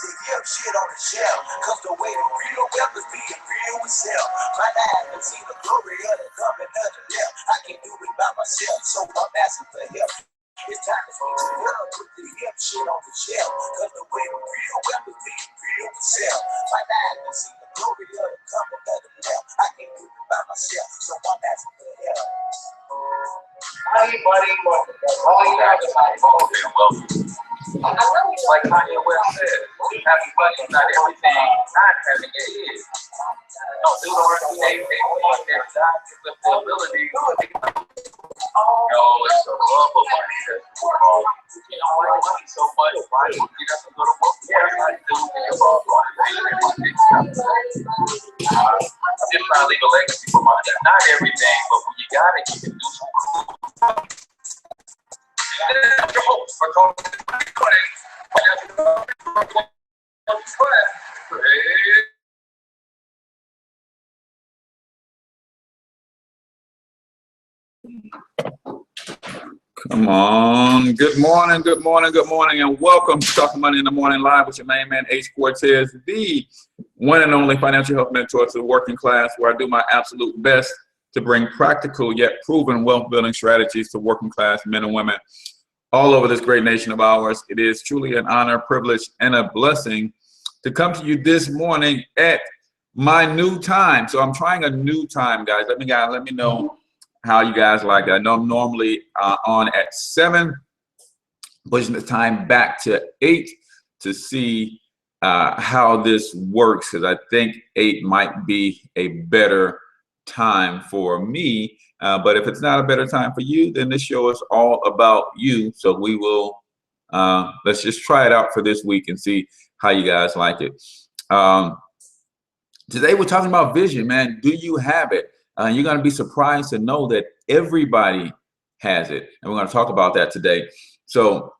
the hip shit on the shelf. Cause the way the real wealth is being real itself. My eyes can see the glory of the coming of the left. I can do it by myself, so I'm asking for help. It's time to switch it up, put the hip shit on the shelf. Cause the way the real wealth is being real itself. My eyes can see the glory of the coming of the left. I can do it by myself, so I'm asking for help. Buddy, all you guys are like, I know you like Kanye West said, everybody, not everything, not having it is. No, dude, they want their job with the ability. No, it's a love of money. You don't like money so much, why you get up and go to work? Yeah, I do think about I'm just trying to leave a legacy for my dad. Not everything, but when you got it, you can do something. Your hopes for Come on. Good morning, good morning, good morning, and welcome to Talking Money in the Morning Live with your main man, H. Cortez, the one and only financial health mentor to the working class, where I do my absolute best to bring practical yet proven wealth building strategies to working class men and women all over this great nation of ours. It is truly an honor, privilege, and a blessing to come to you this morning at my new time. So I'm trying a new time, guys. Let me know how you guys like it. I know I'm normally on at 7, pushing the time back to 8 to see how this works, because I think 8 might be a better time for me. But if it's not a better time for you, then this show is all about you. So we will, let's just try it out for this week and see how you guys like it. Today we're talking about vision, man. Do you have it? You're going to be surprised to know that everybody has it. And we're going to talk about that today. So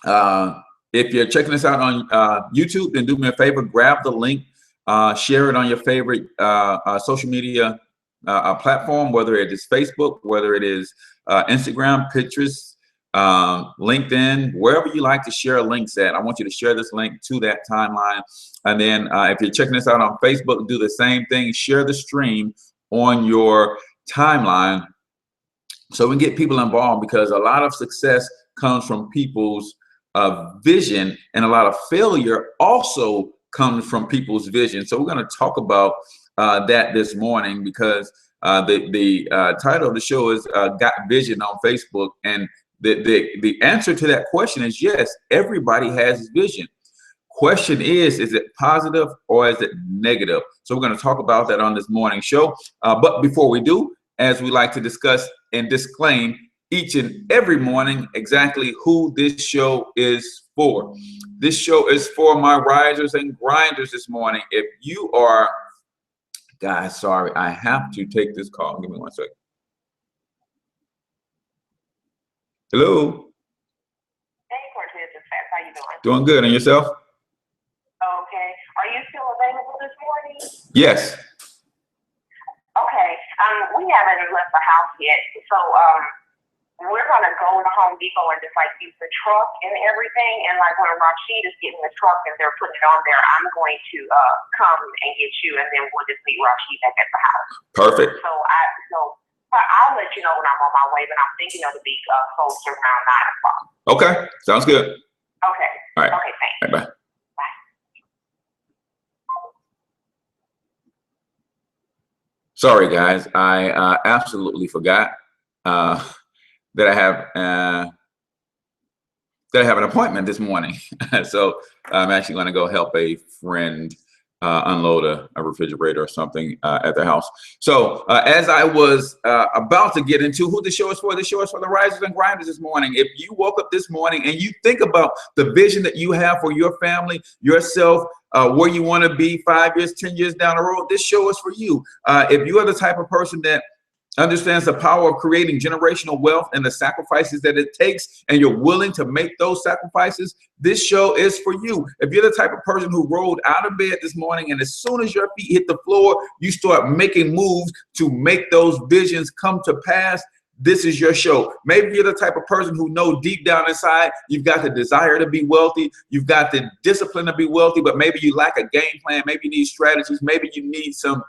if you're checking this out on YouTube, then do me a favor, grab the link, share it on your favorite social media platform, whether it is Facebook, whether it is Instagram, Pinterest, LinkedIn, wherever you like to share links at. I want you to share this link to that timeline. And then if you're checking this out on Facebook, do the same thing. Share the stream on your timeline so we can get people involved, because a lot of success comes from people's vision, and a lot of failure also comes from people's vision. So we're going to talk about that this morning, because the title of the show is Got Vision on Facebook, and the answer to that question is yes, everybody has vision. Question is it positive or is it negative? So we're going to talk about that on this morning show. But before we do, as we like to discuss and disclaim each and every morning exactly who this show is for. This show is for my risers and grinders this morning. If you are, guys, sorry, I have to take this call. Give me 1 second. Hello. Hey, Cortez, it's Fats. How you doing? Doing good. And yourself? Okay. Are you still available this morning? Yes. Okay. We haven't left the house yet, so we're gonna go to Home Depot and just like use the truck and everything. And like when Rashid is getting the truck and they're putting it on there, I'm going to come and get you, and then we'll just meet Rashid back at the house. Perfect. So I'll let you know when I'm on my way, but I'm thinking it'll be closer around 9 o'clock. Okay. Sounds good. Okay. All right. Okay. Thanks. All right, bye. Sorry, guys. I absolutely forgot that I have an appointment this morning. So I'm actually going to go help a friend unload a refrigerator or something at their house. So as I was about to get into who the show is for the risers and grinders this morning. If you woke up this morning and you think about the vision that you have for your family, yourself, where you want to be 5 years, 10 years down the road, this show is for you. If you are the type of person that understands the power of creating generational wealth and the sacrifices that it takes, and you're willing to make those sacrifices, this show is for you. If you're the type of person who rolled out of bed this morning and as soon as your feet hit the floor, you start making moves to make those visions come to pass, this is your show. Maybe you're the type of person who know deep down inside, you've got the desire to be wealthy. You've got the discipline to be wealthy, but maybe you lack a game plan. Maybe you need strategies. Maybe you need some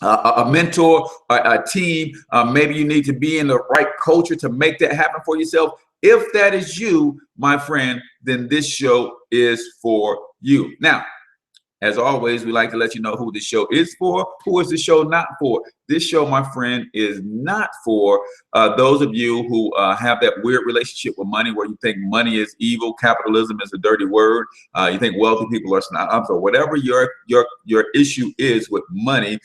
a mentor, a team. Maybe you need to be in the right culture to make that happen for yourself. If that is you, my friend, then this show is for you. Now, as always, we like to let you know who this show is for. Who is the show not for? This show, my friend, is not for those of you who have that weird relationship with money where you think money is evil, capitalism is a dirty word, you think wealthy people are snobs, or whatever your issue is with money.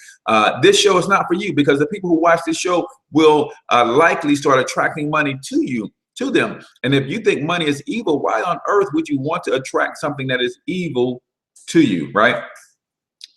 This show is not for you, because the people who watch this show will likely start attracting money to them. And if you think money is evil, why on earth would you want to attract something that is evil to you, right?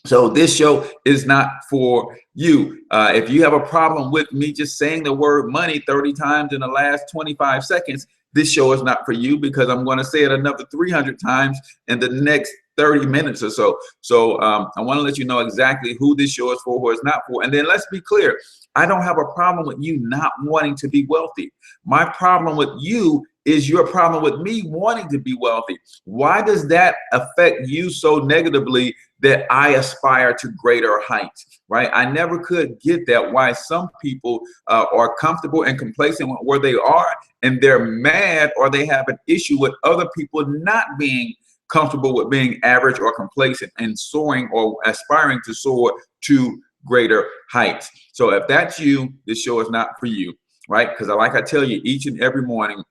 So this show is not for you. If you have a problem with me just saying the word money 30 times in the last 25 seconds, this show is not for you, because I'm going to say it another 300 times in the next 30 minutes or so. So I want to let you know exactly who this show is for, who it's not for. And then let's be clear. I don't have a problem with you not wanting to be wealthy. My problem with you is your problem with me wanting to be wealthy. Why does that affect you so negatively that I aspire to greater heights, right? I never could get that, why some people are comfortable and complacent where they are, and they're mad, or they have an issue with other people not being comfortable with being average or complacent and soaring or aspiring to soar to greater heights. So if that's you, this show is not for you, right? Because like I tell you each and every morning,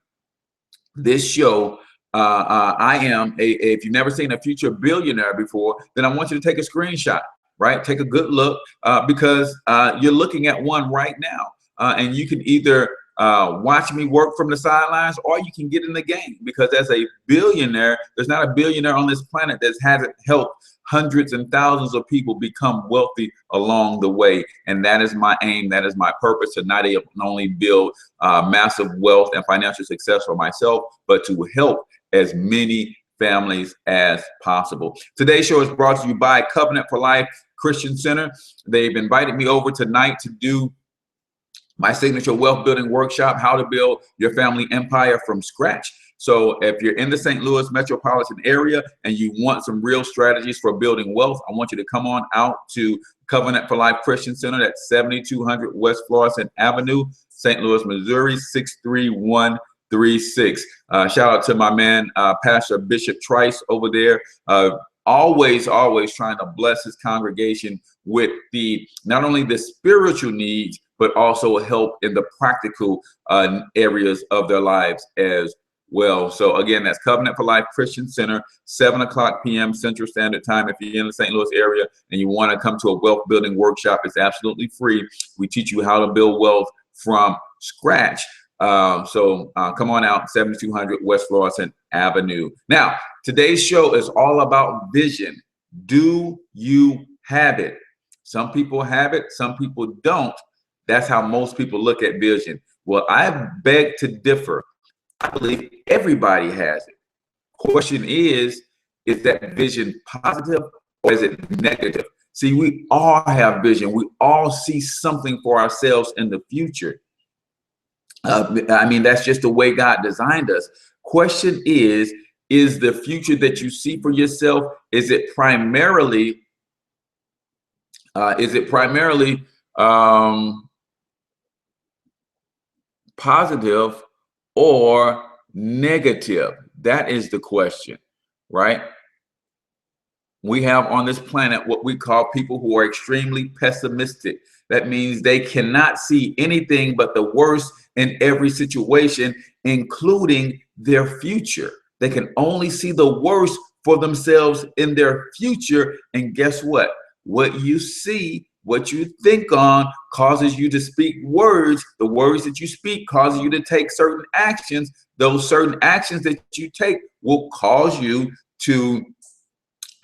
this show, I am if you've never seen a future billionaire before, then I want you to take a screenshot, right? Take a good look, because you're looking at one right now, and you can either watch me work from the sidelines, or you can get in the game, because as a billionaire, there's not a billionaire on this planet that hasn't helped hundreds and thousands of people become wealthy along the way. And that is my aim. That is my purpose, to not only build massive wealth and financial success for myself, but to help as many families as possible. Today's show is brought to you by Covenant for Life Christian Center. They've invited me over tonight to do my signature wealth building workshop, how to build your family empire from scratch. So if you're in the St. Louis metropolitan area and you want some real strategies for building wealth, I want you to come on out to Covenant for Life Christian Center. That's 7200 West Florissant Avenue, St. Louis, Missouri, 63136. Shout out to my man, Pastor Bishop Trice over there. Always trying to bless his congregation with not only the spiritual needs, but also help in the practical areas of their lives as well. So again, that's Covenant for Life Christian Center, 7:00 p.m. Central Standard Time. If you're in the St. Louis area and you want to come to a wealth building workshop, it's absolutely free. We teach you how to build wealth from scratch. So come on out, 7200 West Florissant Avenue. Now, today's show is all about vision. Do you have it? Some people have it, some people don't. That's how most people look at vision. Well, I beg to differ. I believe everybody has it. Question is that vision positive or is it negative? See, we all have vision. We all see something for ourselves in the future. I mean, that's just the way God designed us. Question is the future that you see for yourself, is it primarily positive or negative? That is the question, right? We have on this planet what we call people who are extremely pessimistic. That means they cannot see anything but the worst in every situation, including their future. They can only see the worst for themselves in their future. And guess what? What you see, what you think on, causes you to speak words. The words that you speak causes you to take certain actions. Those certain actions that you take will cause you to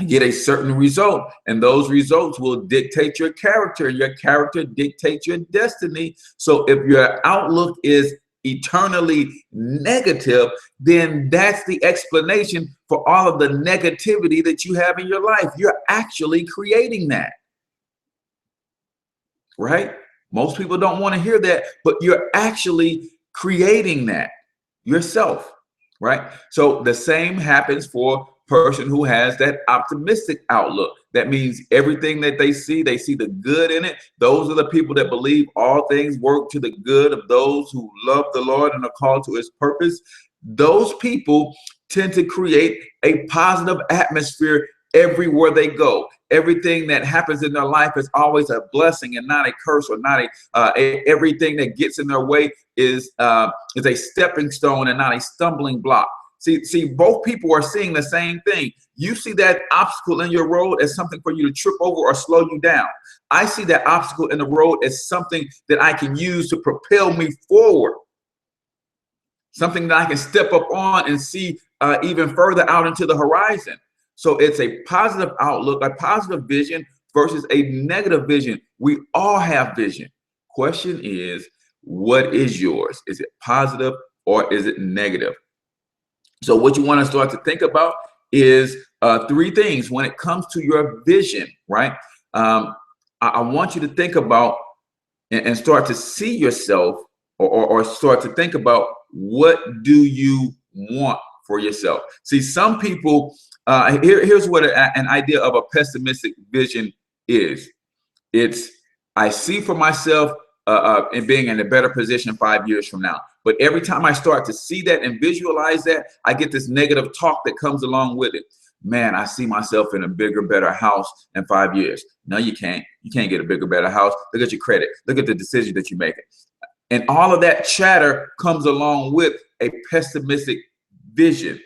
get a certain result, and those results will dictate your character. Your character dictates your destiny. So if your outlook is eternally negative, then that's the explanation for all of the negativity that you have in your life. You're actually creating that, right? Most people don't want to hear that, but you're actually creating that yourself, right? So the same happens for a person who has that optimistic outlook. That means everything that they see the good in it. Those are the people that believe all things work to the good of those who love the Lord and are called to his purpose. Those people tend to create a positive atmosphere everywhere they go. Everything that happens in their life is always a blessing and not a curse, or not everything that gets in their way is a stepping stone and not a stumbling block. See, both people are seeing the same thing. You see that obstacle in your road as something for you to trip over or slow you down. I see that obstacle in the road as something that I can use to propel me forward. Something that I can step up on and see even further out into the horizon. So it's a positive outlook, a positive vision versus a negative vision. We all have vision. Question is, what is yours? Is it positive or is it negative? So what you want to start to think about is three things when it comes to your vision, right? I want you to think about and start to see yourself, or start to think about, what do you want for yourself? See, some people, here's what an idea of a pessimistic vision is. It's, I see for myself in being in a better position 5 years from now. But every time I start to see that and visualize that, I get this negative talk that comes along with it. Man, I see myself in a bigger, better house in 5 years. No, you can't. You can't get a bigger, better house. Look at your credit. Look at the decision that you're making. And all of that chatter comes along with a pessimistic vision.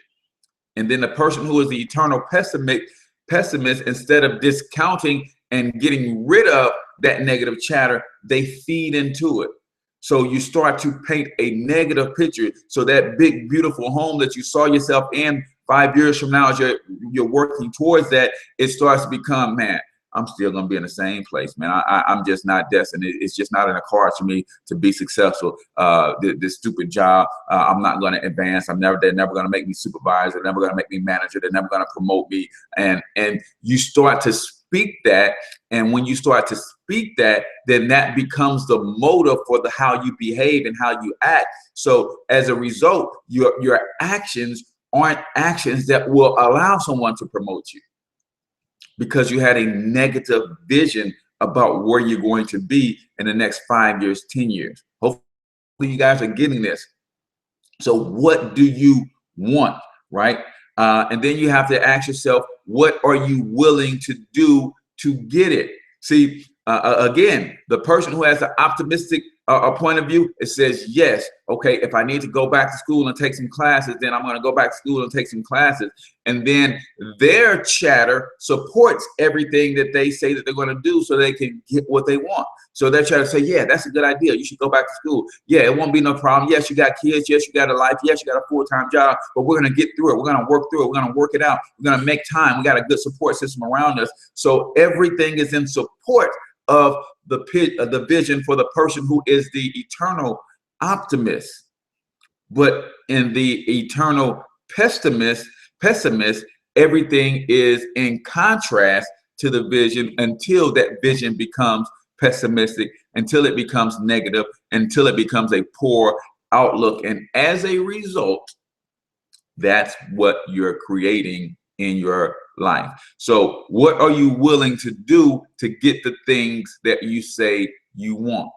And then the person who is the eternal pessimist, instead of discounting and getting rid of that negative chatter, they feed into it. So you start to paint a negative picture. So that big, beautiful home that you saw yourself in 5 years from now, as you're working towards that, it starts to become, man, I'm still going to be in the same place, man. I'm just not destined. It's just not in the cards for me to be successful. This stupid job, I'm not going to advance. They're never going to make me supervisor. They're never going to make me manager. They're never going to promote me. And you start to speak that. And when you start to speak that, then that becomes the motive for how you behave and how you act. So as a result, your actions aren't actions that will allow someone to promote you, because you had a negative vision about where you're going to be in the next 5 years, 10 years. Hopefully you guys are getting this. So what do you want, right? And then you have to ask yourself, what are you willing to do to get it? See, again, the person who has an optimistic point of view, it says, yes, okay, if I need to go back to school and take some classes, then I'm going to go back to school and take some classes. And then their chatter supports everything that they say that they're going to do so they can get what they want. So they're trying to say, yeah, that's a good idea. You should go back to school. Yeah, it won't be no problem. Yes, you got kids. Yes, you got a life. Yes, you got a full-time job, but we're going to get through it. We're going to work through it. We're going to work it out. We're going to make time. We got a good support system around us. So everything is in support of the vision for the person who is the eternal optimist. But in the eternal pessimist, everything is in contrast to the vision, until that vision becomes pessimistic, until it becomes negative, until it becomes a poor outlook. And as a result, that's what you're creating in your life. So what are you willing to do to get the things that you say you want?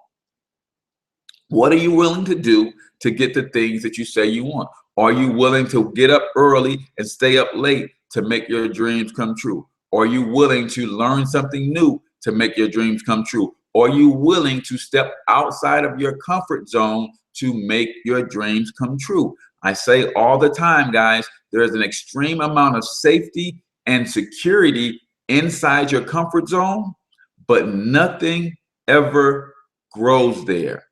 What are you willing to do to get the things that you say you want? Are you willing to get up early and stay up late to make your dreams come true? Are you willing to learn something new to make your dreams come true? Are you willing to step outside of your comfort zone to make your dreams come true? I say all the time, guys, there is an extreme amount of safety and security inside your comfort zone, but nothing ever grows there,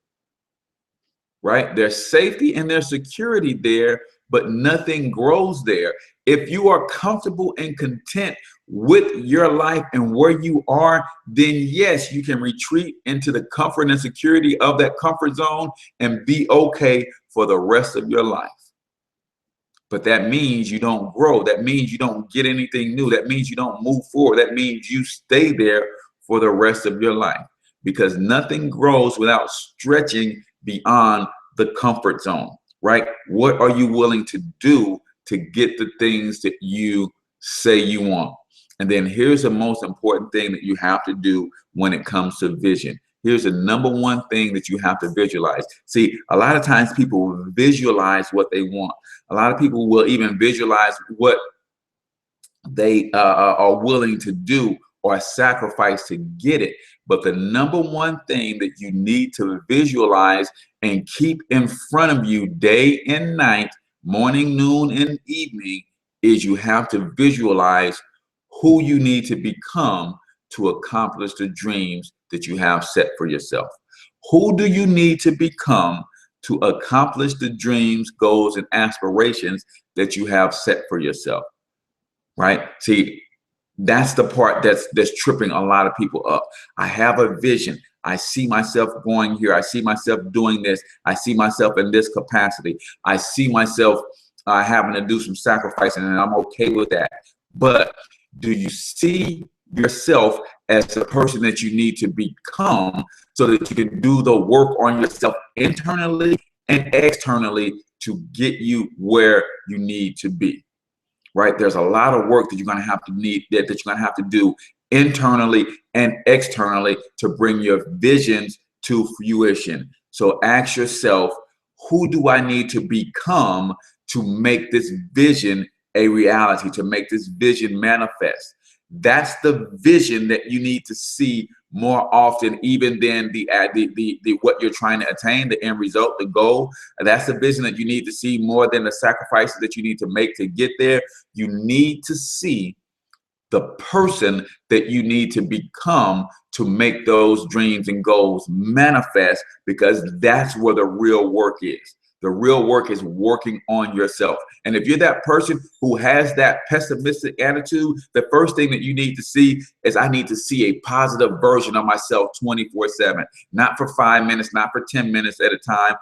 right? There's safety and there's security there, but nothing grows there. If you are comfortable and content with your life and where you are, then yes, you can retreat into the comfort and security of that comfort zone and be okay for the rest of your life. But that means you don't grow. That means you don't get anything new. That means you don't move forward. That means you stay there for the rest of your life. because nothing grows without stretching beyond the comfort zone, right? What are you willing to do to get the things that you say you want? And then here's the most important thing that you have to do when it comes to vision. Here's the number one thing that you have to visualize. See, a lot of times people visualize what they want. A lot of people will even visualize what they are willing to do or sacrifice to get it. But the number one thing that you need to visualize and keep in front of you day and night, morning, noon, and evening, is you have to visualize who you need to become to accomplish the dreams that you have set for yourself. Who do you need to become to accomplish the dreams, goals, and aspirations that you have set for yourself? Right? See, that's the part that's tripping a lot of people up. I have a vision. I see myself going here. I see myself doing this. I see myself in this capacity. I see myself having to do some sacrificing, and I'm okay with that. But do you see yourself as the person that you need to become so that you can do the work on yourself internally and externally to get you where you need to be? Right? There's a lot of work that you're going to have to that you're going to have to do internally and externally to bring your visions to fruition. So ask yourself, who do I need to become to make this vision a reality, to make this vision manifest? That's the vision that you need to see more often, even than the what you're trying to attain, the end result, the goal. That's the vision that you need to see more than the sacrifices that you need to make to get there. You need to see the person that you need to become to make those dreams and goals manifest, because that's where the real work is. The real work is working on yourself. And if you're that person who has that pessimistic attitude, the first thing that you need to see is, I need to see a positive version of myself 24/7, not for 5 minutes, not for 10 minutes at a time,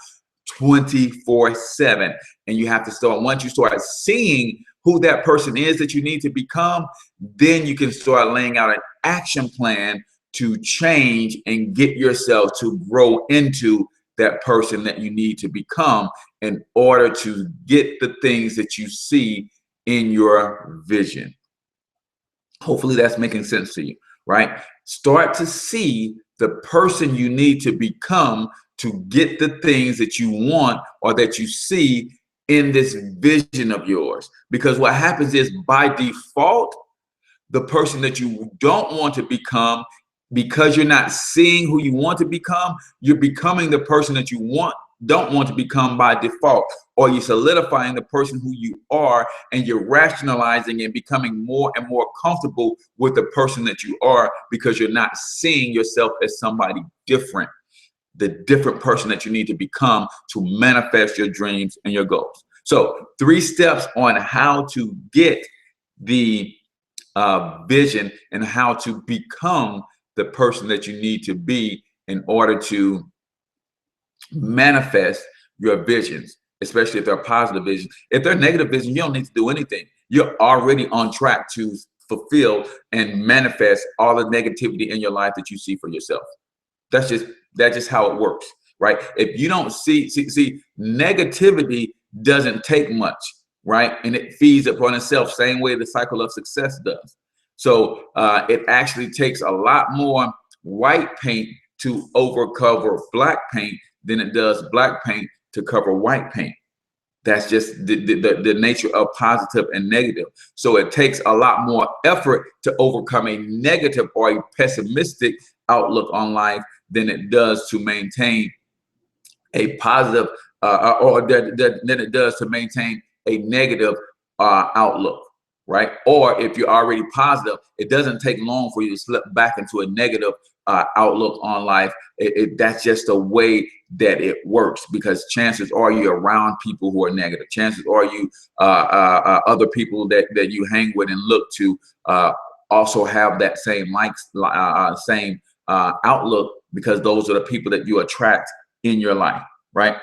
24/7. And you have to start, once you start seeing who that person is that you need to become, then you can start laying out an action plan to change and get yourself to grow into that person that you need to become in order to get the things that you see in your vision. Hopefully that's making sense to you, right? Start to see the person you need to become to get the things that you want or that you see in this vision of yours. Because what happens is, by default, the person that you don't want to become, because you're not seeing who you want to become, you're becoming the person that you don't want to become by default, or you're solidifying the person who you are, and you're rationalizing and becoming more and more comfortable with the person that you are, because you're not seeing yourself as somebody different, the different person that you need to become to manifest your dreams and your goals. So 3 steps on how to get the vision and how to become the person that you need to be in order to manifest your visions, especially if they're positive visions. If they're negative visions, you don't need to do anything. You're already on track to fulfill and manifest all the negativity in your life that you see for yourself. That's just how it works, right? If you don't see negativity doesn't take much, right? And it feeds upon itself, same way the cycle of success does. So it actually takes a lot more white paint to overcover black paint than it does black paint to cover white paint. That's just the nature of positive and negative. So it takes a lot more effort to overcome a negative or a pessimistic outlook on life than it does to maintain a positive than it does to maintain a negative outlook. Right? Or if you're already positive, it doesn't take long for you to slip back into a negative outlook on life. That's just the way that it works, because chances are you're around people who are negative. Chances are you other people that you hang with and look to also have that same outlook, because those are the people that you attract in your life, right?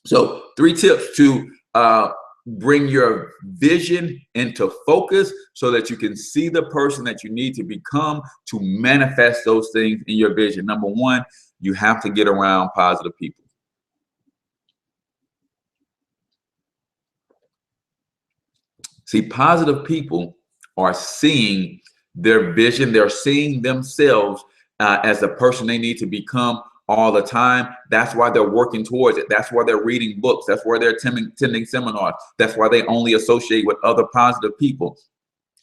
So 3 tips to bring your vision into focus so that you can see the person that you need to become to manifest those things in your vision. Number one, you have to get around positive people. See, positive people are seeing their vision. They're seeing themselves as the person they need to become all the time. That's why they're working towards it. That's why they're reading books. That's why they're attending seminars. That's why they only associate with other positive people.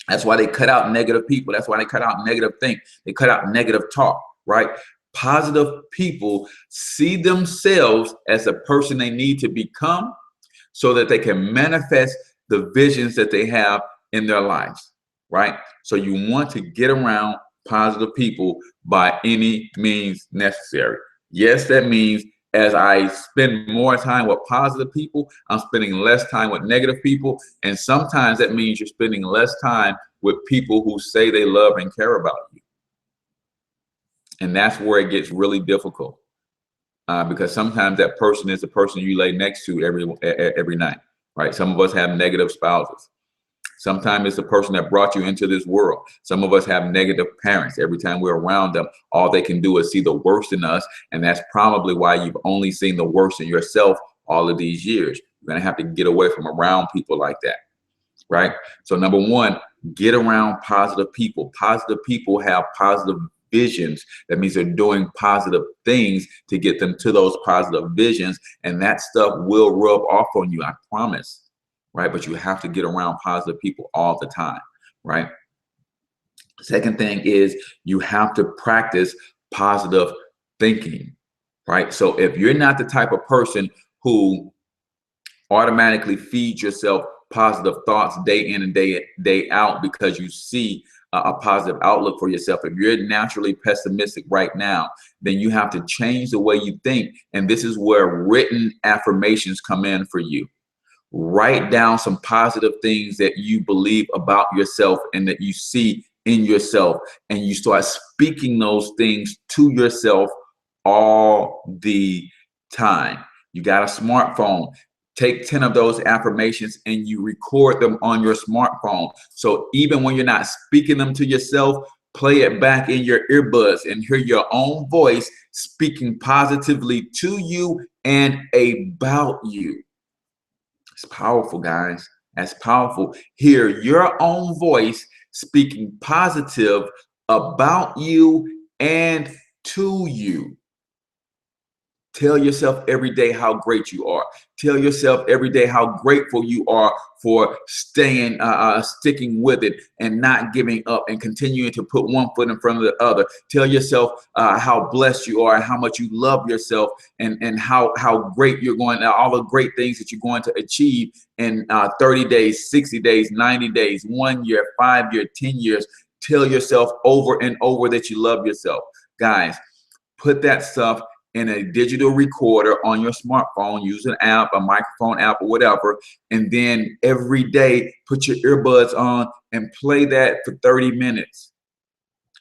That's why they cut out negative people. That's why they cut out negative think. They cut out negative talk, right? Positive people see themselves as the person they need to become so that they can manifest the visions that they have in their lives, right? So you want to get around positive people by any means necessary. Yes, that means as I spend more time with positive people, I'm spending less time with negative people. And sometimes that means you're spending less time with people who say they love and care about you. And that's where it gets really difficult because sometimes that person is the person you lay next to every night, right? Some of us have negative spouses. Sometimes it's the person that brought you into this world. Some of us have negative parents. Every time we're around them, all they can do is see the worst in us. And that's probably why you've only seen the worst in yourself all of these years. You're going to have to get away from around people like that, right? So number one, get around positive people. Positive people have positive visions. That means they're doing positive things to get them to those positive visions. And that stuff will rub off on you, I promise. Right? But you have to get around positive people all the time, right? Second thing is you have to practice positive thinking, right? So if you're not the type of person who automatically feeds yourself positive thoughts day in and day out because you see a positive outlook for yourself, if you're naturally pessimistic right now, then you have to change the way you think. And this is where written affirmations come in for you. Write down some positive things that you believe about yourself and that you see in yourself, and you start speaking those things to yourself all the time. You got a smartphone. Take 10 of those affirmations and you record them on your smartphone. So even when you're not speaking them to yourself, play it back in your earbuds and hear your own voice speaking positively to you and about you. It's powerful, guys. That's powerful. Hear your own voice speaking positive about you and to you. Tell yourself every day how great you are. Tell yourself every day how grateful you are for staying, sticking with it and not giving up and continuing to put one foot in front of the other. Tell yourself how blessed you are and how much you love yourself and how great you're going, all the great things that you're going to achieve in 30 days, 60 days, 90 days, 1 year, 5 years, 10 years. Tell yourself over and over that you love yourself. Guys, put that stuff in a digital recorder on your smartphone. Use an app, a microphone app or whatever, and then every day put your earbuds on and play that for 30 minutes.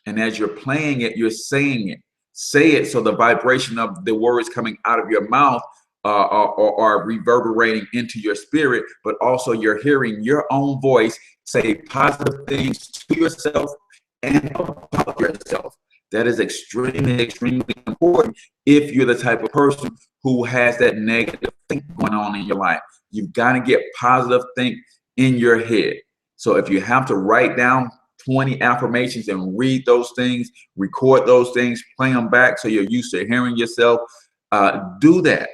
And as you're playing it, you're saying it. Say it so the vibration of the words coming out of your mouth are reverberating into your spirit, but also you're hearing your own voice say positive things to yourself and about yourself. That is extremely, extremely important if you're the type of person who has that negative thing going on in your life. You've got to get positive think in your head. So if you have to write down 20 affirmations and read those things, record those things, play them back so you're used to hearing yourself, do that,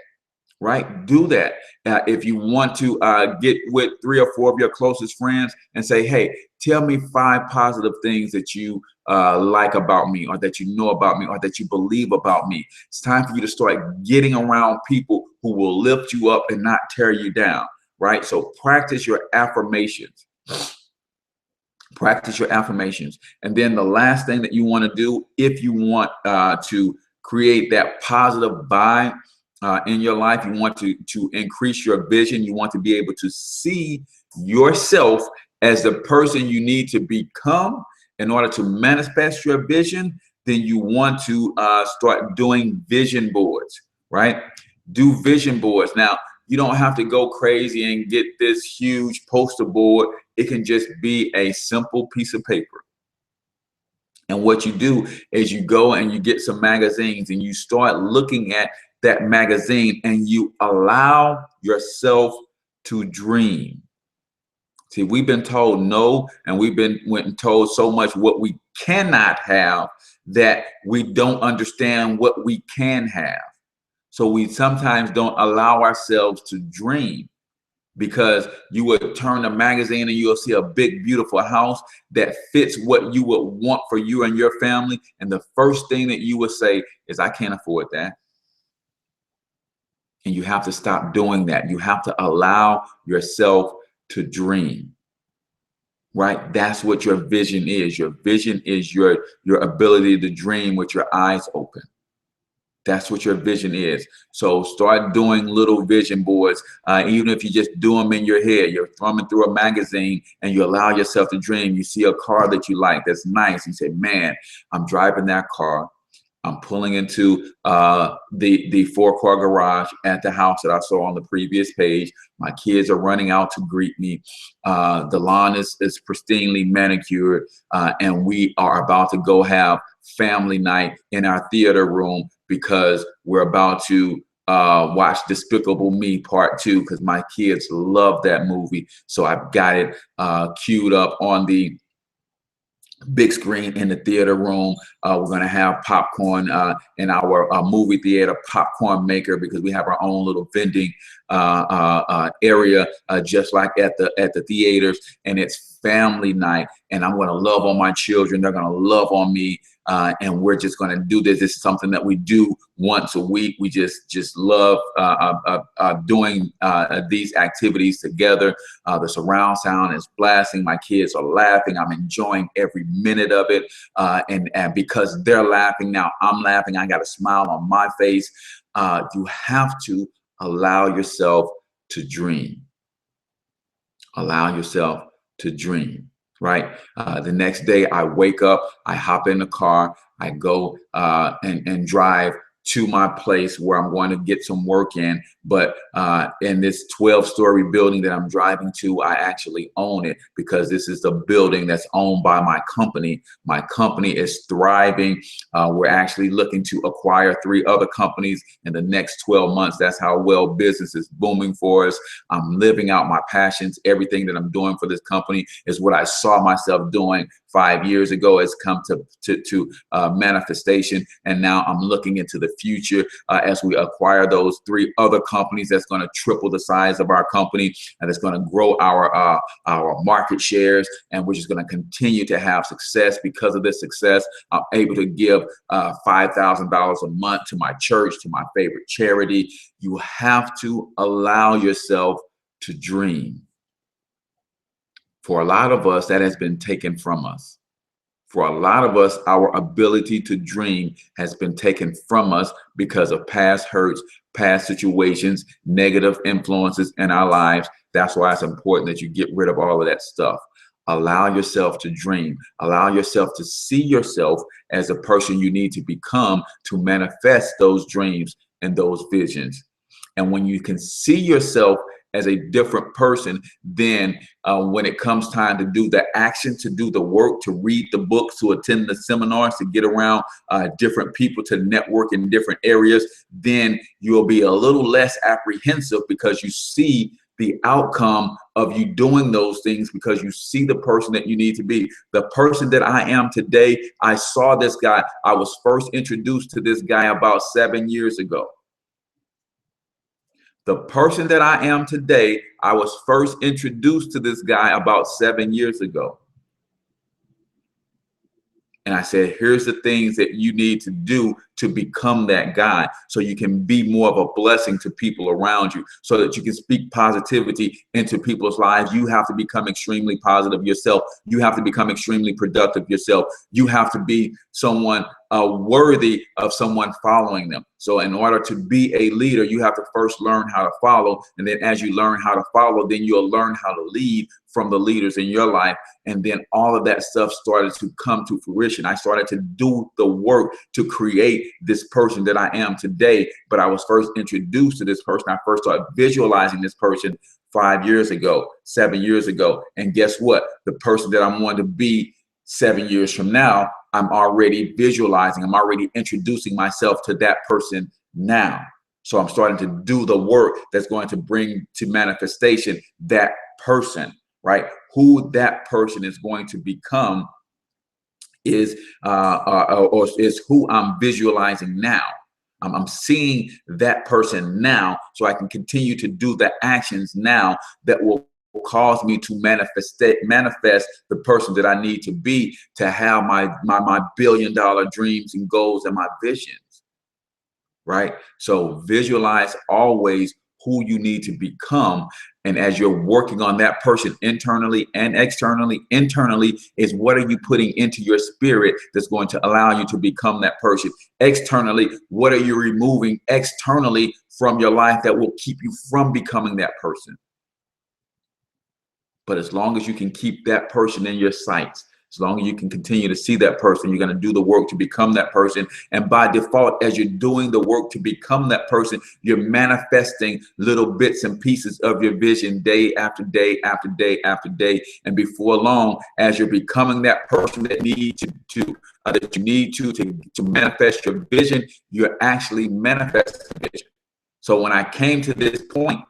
right? Do that. If you want to get with 3 or 4 of your closest friends and say, hey, tell me 5 positive things that you like about me, or that you know about me, or that you believe about me. It's time for you to start getting around people who will lift you up and not tear you down, right? So practice your affirmations. Practice your affirmations. And then the last thing that you want to do, if you want to create that positive vibe in your life, you want to increase your vision, you want to be able to see yourself as the person you need to become in order to manifest your vision, then you want to start doing vision boards, right? Do vision boards. Now, You don't have to go crazy and get this huge poster board. It can just be a simple piece of paper. And what you do is you go and you get some magazines and you start looking at that magazine and you allow yourself to dream. See, we've been told no, and we've been told so much what we cannot have that we don't understand what we can have. So we sometimes don't allow ourselves to dream, because you would turn a magazine and you'll see a big, beautiful house that fits what you would want for you and your family. And the first thing that you would say is, I can't afford that. And you have to stop doing that. You have to allow yourself to dream, right? That's what your vision is. Your vision is your ability to dream with your eyes open. That's what your vision is. So start doing little vision boards. Even if you just do them in your head, you're thumbing through a magazine and you allow yourself to dream. You see a car that you like, that's nice. You say, man, I'm driving that car. I'm pulling into the 4-car garage at the house that I saw on the previous page. My kids are running out to greet me. The lawn is pristinely manicured, and we are about to go have family night in our theater room, because we're about to watch Despicable Me Part 2, because my kids love that movie. So I've got it queued up on the big screen in the theater room. We're going to have popcorn in our movie theater popcorn maker, because we have our own little vending area, just like at the theaters. And it's family night, and I'm going to love on my children. They're going to love on me. And we're just going to do this. This is something that we do once a week. We just love doing these activities together. The surround sound is blasting. My kids are laughing. I'm enjoying every minute of it. And because they're laughing now, I'm laughing. I got a smile on my face. You have to allow yourself to dream. Allow yourself to dream. Right. The next day I wake up, I hop in the car, I go and drive to my place where I'm going to get some work in. But in this 12-story building that I'm driving to, I actually own it, because this is the building that's owned by my company. My company is thriving. We're actually looking to acquire 3 other companies in the next 12 months. That's how well business is booming for us. I'm living out my passions. Everything that I'm doing for this company is what I saw myself doing 5 years ago. It's come to manifestation, and now I'm looking into the future as we acquire those 3 other companies. That's going to triple the size of our company, and it's going to grow our market shares, and we're just going to continue to have success. Because of this success, I'm able to give $5,000 a month to my church, to my favorite charity. You have to allow yourself to dream. For a lot of us, that has been taken from us. For a lot of us, our ability to dream has been taken from us because of past hurts, past situations, negative influences in our lives. That's why it's important that you get rid of all of that stuff. Allow yourself to dream. Allow yourself to see yourself as a person you need to become to manifest those dreams and those visions. And when you can see yourself as a different person, then when it comes time to do the action, to do the work, to read the books, to attend the seminars, to get around different people, to network in different areas, then you'll be a little less apprehensive, because you see the outcome of you doing those things, because you see the person that you need to be. The person that I am today, I saw this guy. I was first introduced to this guy about 7 years ago. The person that I am today, I was first introduced to this guy about 7 years ago. And I said, here's the things that you need to do to become that guy, so you can be more of a blessing to people around you, so that you can speak positivity into people's lives. You have to become extremely positive yourself. You have to become extremely productive yourself. You have to be someone worthy of someone following them. So in order to be a leader, you have to first learn how to follow. And then as you learn how to follow, then you'll learn how to lead from the leaders in your life. And then all of that stuff started to come to fruition. I started to do the work to create this person that I am today. But I was first introduced to this person. I first started visualizing this person 5 years ago, 7 years ago. And guess what? The person that I'm going to be 7 years from now, I'm already visualizing, I'm already introducing myself to that person now. So I'm starting to do the work that's going to bring to manifestation that person, right? Who that person is going to become is or is who I'm visualizing now. I'm seeing that person now, so I can continue to do the actions now that will cause me to manifest the person that I need to be to have my billion-dollar dreams and goals and my visions, right? So visualize always who you need to become. And as you're working on that person internally and externally, internally is what are you putting into your spirit that's going to allow you to become that person? Externally, what are you removing externally from your life that will keep you from becoming that person? But as long as you can keep that person in your sights, as long as you can continue to see that person, you're going to do the work to become that person. And by default, as you're doing the work to become that person, you're manifesting little bits and pieces of your vision day after day after day after day. And before long, as you're becoming that person that you need to manifest your vision, you're actually manifesting vision. So when I came to this point,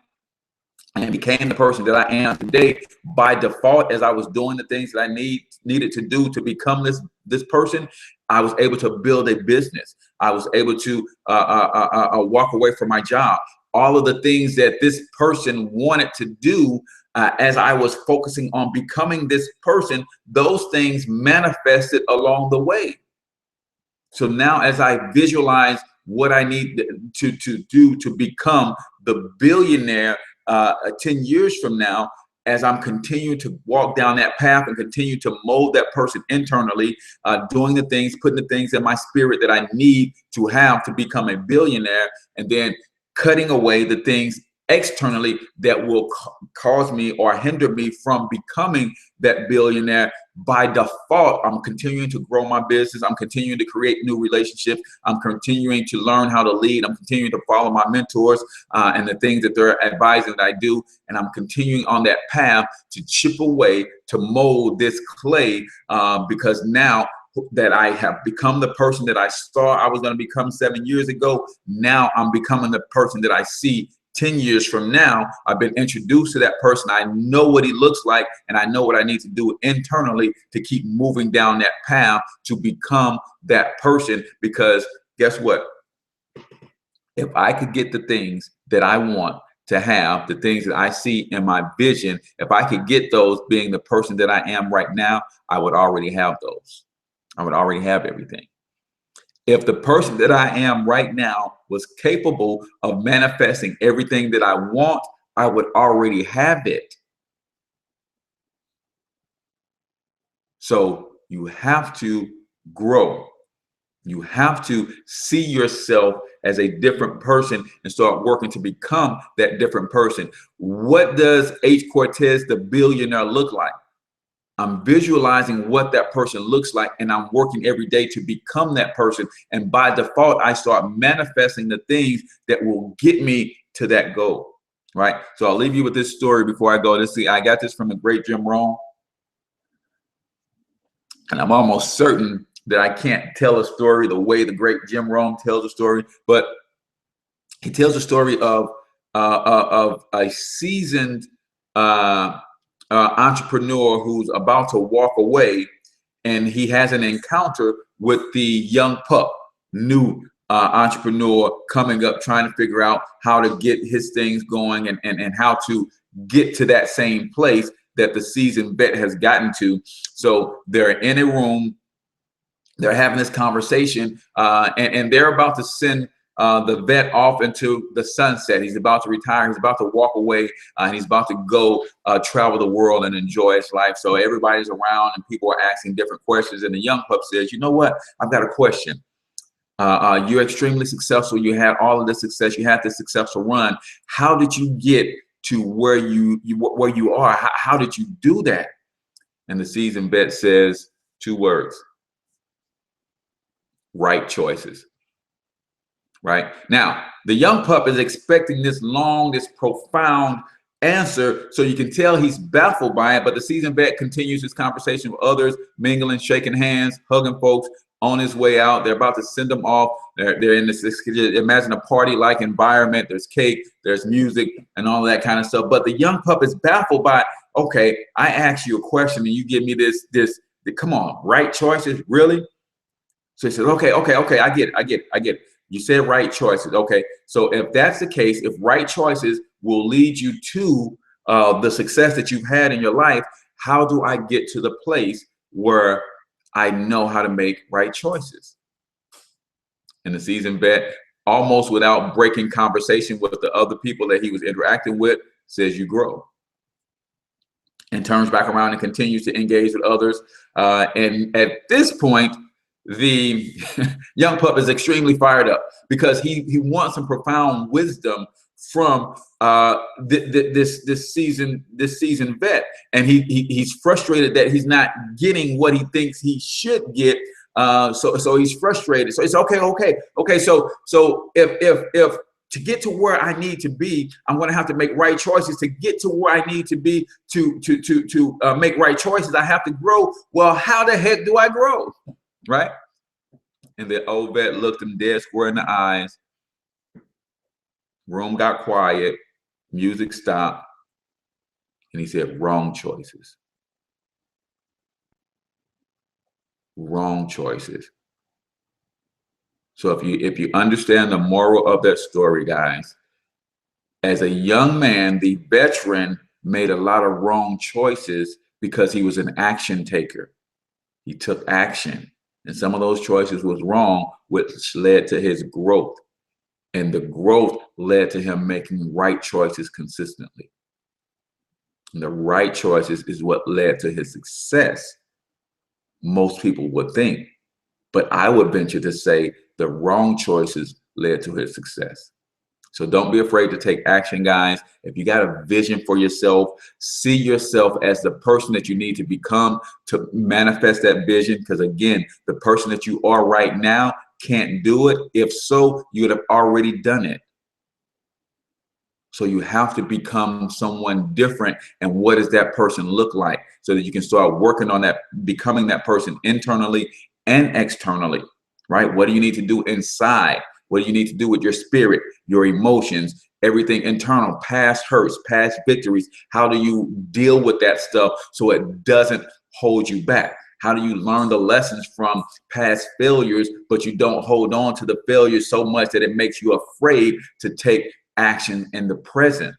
and became the person that I am today, by default, as I was doing the things that I needed to do to become this person, I was able to build a business. I was able to walk away from my job. All of the things that this person wanted to do, as I was focusing on becoming this person, those things manifested along the way. So now as I visualize what I need to do to become the billionaire 10 years from now, as I'm continuing to walk down that path and continue to mold that person internally, doing the things, putting the things in my spirit that I need to have to become a billionaire, and then cutting away the things externally that will cause me or hinder me from becoming that billionaire. By default, I'm continuing to grow my business. I'm continuing to create new relationships. I'm continuing to learn how to lead. I'm continuing to follow my mentors and the things that they're advising that I do. And I'm continuing on that path to chip away, to mold this clay, because now that I have become the person that I thought I was going to become 7 years ago, now I'm becoming the person that I see 10 years from now. I've been introduced to that person. I know what he looks like, and I know what I need to do internally to keep moving down that path to become that person. Because guess what? If I could get the things that I want to have, the things that I see in my vision, if I could get those being the person that I am right now, I would already have those. I would already have everything. If the person that I am right now was capable of manifesting everything that I want, I would already have it. So you have to grow. You have to see yourself as a different person and start working to become that different person. What does H. Cortez, the billionaire, look like? I'm visualizing what that person looks like, and I'm working every day to become that person. And by default, I start manifesting the things that will get me to that goal, right? So I'll leave you with this story before I go. I got this from the great Jim Rohn. And I'm almost certain that I can't tell a story the way the great Jim Rohn tells a story, but he tells a story of a seasoned entrepreneur who's about to walk away, and he has an encounter with the young pup, new entrepreneur coming up, trying to figure out how to get his things going and how to get to that same place that the seasoned vet has gotten to. So they're in a room, they're having this conversation, and they're about to send the vet off into the sunset. He's about to retire. He's about to walk away, and he's about to go travel the world and enjoy his life. So everybody's around, and people are asking different questions. And the young pup says, "You know what? I've got a question. You're extremely successful. You had all of the success. You had this successful run. How did you get to where you are? How did you do that? And the seasoned vet says 2 words: right choices. Right now, the young pup is expecting this long, this profound answer, so you can tell he's baffled by it. But the seasoned vet continues his conversation with others, mingling, shaking hands, hugging folks on his way out. They're about to send them off. They're in this imagine a party-like environment. There's cake, there's music, and all that kind of stuff. But the young pup is baffled by, okay, I asked you a question and you give me this. Come on, right choices, really? So he says, okay, I get it. You said right choices. Okay, so if that's the case, if right choices will lead you to the success that you've had in your life, how do I get to the place where I know how to make right choices? And the seasoned vet, almost without breaking conversation with the other people that he was interacting with, says you grow. And turns back around and continues to engage with others. And at this point, the young pup is extremely fired up because he wants some profound wisdom from this seasoned vet, and he's frustrated that he's not getting what he thinks he should get. So he's frustrated. So it's okay. So if to get to where I need to be, I'm going to have to make right choices. To get to where I need to be to make right choices, I have to grow. Well, how the heck do I grow? Right? And the old vet looked him dead square in the eyes. Room got quiet. Music stopped. And he said, wrong choices. Wrong choices. So if you understand the moral of that story, guys, as a young man, the veteran made a lot of wrong choices because he was an action taker. He took action. And some of those choices was wrong, which led to his growth. And the growth led to him making right choices consistently. And the right choices is what led to his success, most people would think. But I would venture to say the wrong choices led to his success. So don't be afraid to take action, guys. If you got a vision for yourself, see yourself as the person that you need to become to manifest that vision. Because again, the person that you are right now can't do it. If so, you would have already done it. So you have to become someone different. And what does that person look like? So that you can start working on that, becoming that person internally and externally, right? What do you need to do inside? What do you need to do with your spirit, your emotions, everything internal, past hurts, past victories? How do you deal with that stuff so it doesn't hold you back? How do you learn the lessons from past failures, but you don't hold on to the failures so much that it makes you afraid to take action in the present?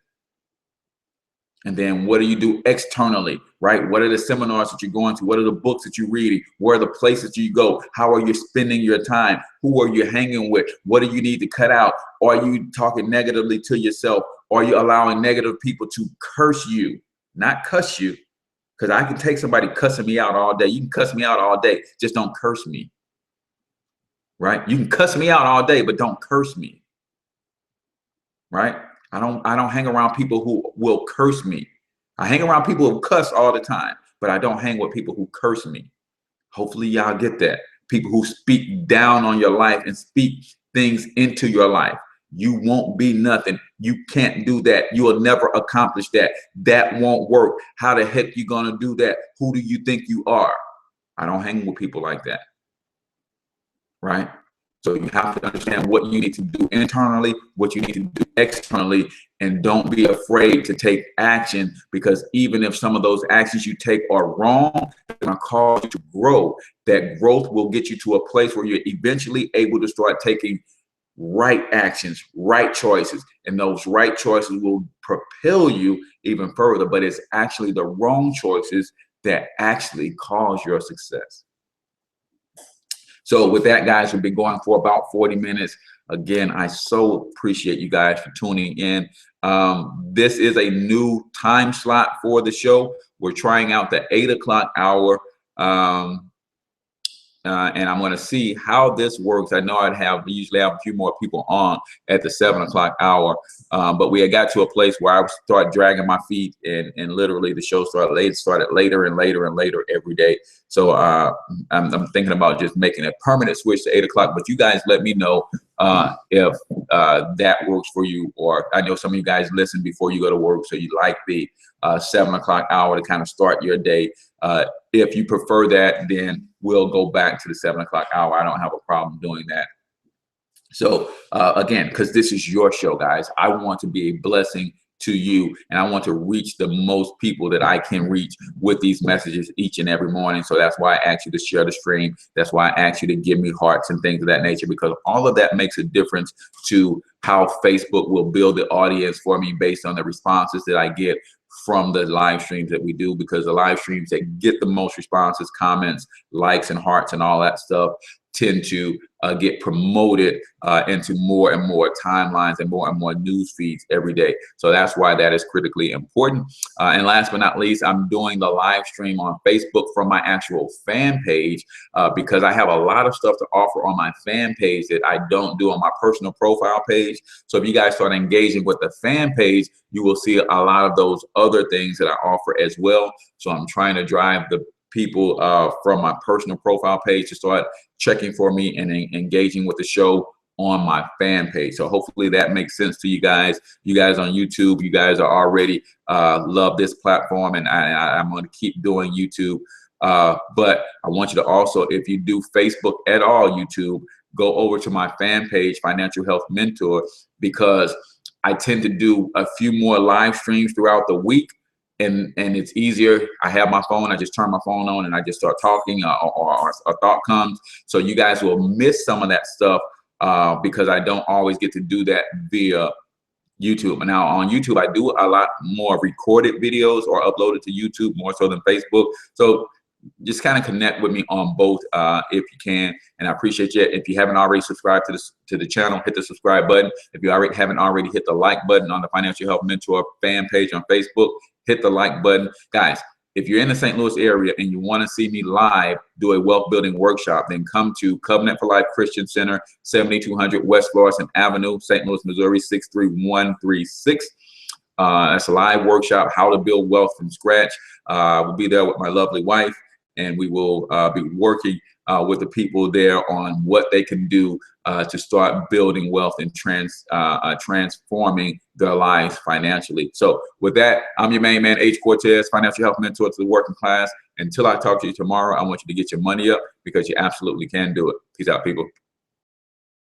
And then what do you do externally, right? What are the seminars that you're going to? What are the books that you're reading? Where are the places you go? How are you spending your time? Who are you hanging with? What do you need to cut out? Are you talking negatively to yourself? Are you allowing negative people to curse you, not cuss you? Because I can take somebody cussing me out all day. You can cuss me out all day. Just don't curse me, right? You can cuss me out all day, but don't curse me, right? I don't hang around people who will curse me. I hang around people who cuss all the time, but I don't hang with people who curse me. Hopefully y'all get that. People who speak down on your life and speak things into your life. You won't be nothing. You can't do that. You will never accomplish that. That won't work. How the heck you gonna do that? Who do you think you are? I don't hang with people like that, right? So you have to understand what you need to do internally, what you need to do externally, and don't be afraid to take action, because even if some of those actions you take are wrong, they're going to cause you to grow. That growth will get you to a place where you're eventually able to start taking right actions, right choices, and those right choices will propel you even further. But it's actually the wrong choices that actually cause your success. So with that, guys, we've been going for about 40 minutes. Again, I so appreciate you guys for tuning in. This is a new time slot for the show. We're trying out the 8 o'clock hour. and I'm going to see how this works. I know we usually have a few more people on at the 7 o'clock hour, but we had got to a place where I started dragging my feet, and literally the show started later and later and later every day. So I'm thinking about just making a permanent switch to 8 o'clock. But you guys let me know if that works for you, or I know some of you guys listen before you go to work, so you like the 7 o'clock hour to kind of start your day. If you prefer that, then we'll go back to the 7 o'clock hour. I don't have a problem doing that. So again, because this is your show, guys, I want to be a blessing to you, and I want to reach the most people that I can reach with these messages each and every morning. So that's why I ask you to share the stream. That's why I ask you to give me hearts and things of that nature, because all of that makes a difference to how Facebook will build the audience for me based on the responses that I get from the live streams that we do, because the live streams that get the most responses, comments, likes, and hearts and all that stuff tend to get promoted into more and more timelines and more news feeds every day. So that's why that is critically important. And last but not least, I'm doing the live stream on Facebook from my actual fan page because I have a lot of stuff to offer on my fan page that I don't do on my personal profile page. So if you guys start engaging with the fan page, you will see a lot of those other things that I offer as well. So I'm trying to drive the people from my personal profile page to start checking for me and engaging with the show on my fan page. So hopefully that makes sense to you guys. You guys on YouTube, you guys are already love this platform, and I'm going to keep doing YouTube. But I want you to also, if you do Facebook at all, YouTube, go over to my fan page, Financial Health Mentor, because I tend to do a few more live streams throughout the week. And it's easier. I have my phone, I just turn my phone on and I just start talking, or a thought comes. So you guys will miss some of that stuff because I don't always get to do that via YouTube. And now on YouTube, I do a lot more recorded videos or upload it to YouTube more so than Facebook. So just kind of connect with me on both if you can, and I appreciate you. If you haven't already subscribed to the channel, hit the subscribe button. If you haven't already hit the like button on the Financial Health Mentor fan page on Facebook, hit the like button. Guys, if you're in the St. Louis area and you want to see me live do a wealth building workshop, then come to Covenant for Life Christian Center, 7200 West Florissant Avenue, St. Louis, Missouri, 63136. That's a live workshop, how to build wealth from scratch. We'll be there with my lovely wife, and we will be working with the people there on what they can do to start building wealth and transforming their lives financially. So with that, I'm your main man, H. Cortez, Financial Health Mentor to the working class. Until I talk to you tomorrow, I want you to get your money up, because you absolutely can do it. Peace out, people.